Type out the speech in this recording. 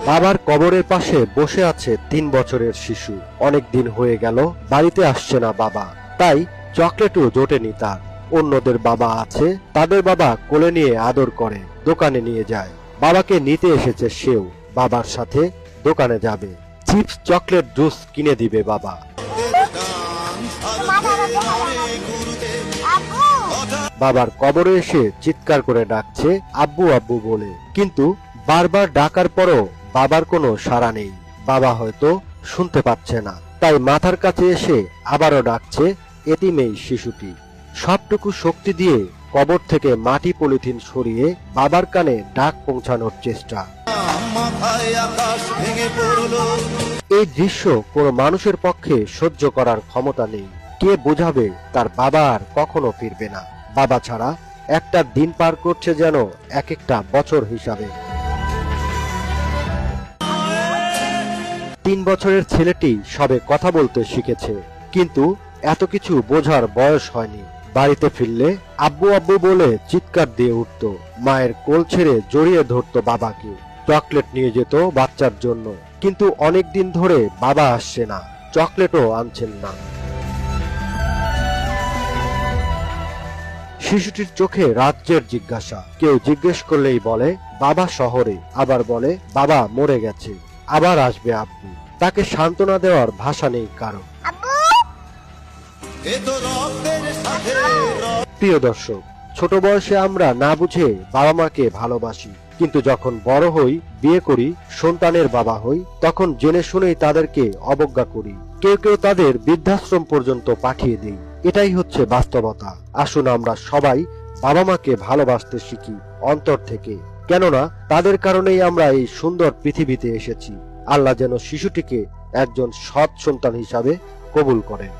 বাবার কবরের পাশে বসে আছে 3 বছরের শিশু। অনেক দিন হয়ে গেল বাড়িতে আসছে না বাবা, তাই চকলেটও জোটেনি তার। অন্যদের বাবা আছে, তাদের বাবা কোলে নিয়ে আদর করে, দোকানে নিয়ে যায়। বাবাকে নিতে এসেছে সেও, বাবার সাথে দোকানে যাবে। চিপস, চকলেট, জুস কিনে দিবে বাবা। বাবার কবরে এসে চিৎকার করে ডাকছে আব্বু আব্বু বলে, কিন্তু বারবার ডাকার পরও বাবার কোনো সাড়া নেই। বাবা হয়তো শুনতে পাচ্ছে না, তাই মাথার কাছে এসে আবারও ডাকছে এতিম এই শিশুটি। সবটুকু শক্তি দিয়ে কবর থেকে মাটি পলিথিন সরিয়ে বাবার কানে ডাক পৌঁছানোর চেষ্টা। এই দৃশ্য কোনো মানুষের পক্ষে সহ্য করার ক্ষমতা নেই। কে বোঝাবে তার বাবা আর কখনো ফিরবে না? বাবা ছাড়া একটা দিন পার করছে যেন এক একটা বছর হিসাবে। 3 বছরের ছেলেটি সবে কথা বলতে শিখেছে, কিন্তু এত কিছু বোঝার বয়স হয়নি। বাড়িতে ফিরলে আব্বু আব্বু বলে চিৎকার দিয়ে উঠত, মায়ের কোল ছেড়ে জড়িয়ে ধরত বাবাকে, চকলেট নিয়ে যেত বাচ্চার জন্য। কিন্তু অনেক দিন ধরে বাবা আসছে না, চকলেটও আনছেন না। শিশুটির চোখে রাজ্যের জিজ্ঞাসা। কেউ জিজ্ঞেস করলেই বলে বাবা শহরে, আবার বলে বাবা মরে গেছে, আবার আসবে আব্বু। তাকে সান্ত্বনা দেওয়ার ভাষা নেই কারো। প্রিয় দর্শক, ছোট বয়সে আমরা না বুঝে বাবা মাকে ভালোবাসি, কিন্তু যখন বড় হই, বিয়ে করি, সন্তানের বাবা হই, তখন জেনে শুনেই তাদেরকে অবজ্ঞা করি। কেউ কেউ তাদের বৃদ্ধাশ্রম পর্যন্ত পাঠিয়ে দেই। এটাই হচ্ছে বাস্তবতা। আসুন আমরা সবাই বাবা মাকে ভালোবাসতে শিখি অন্তর থেকে, কেননা তাদের কারণেই আমরা এই সুন্দর পৃথিবীতে এসেছি। আল্লাহ যেন শিশুটিকে একজন সৎ সন্তান হিসাবে কবুল করেন।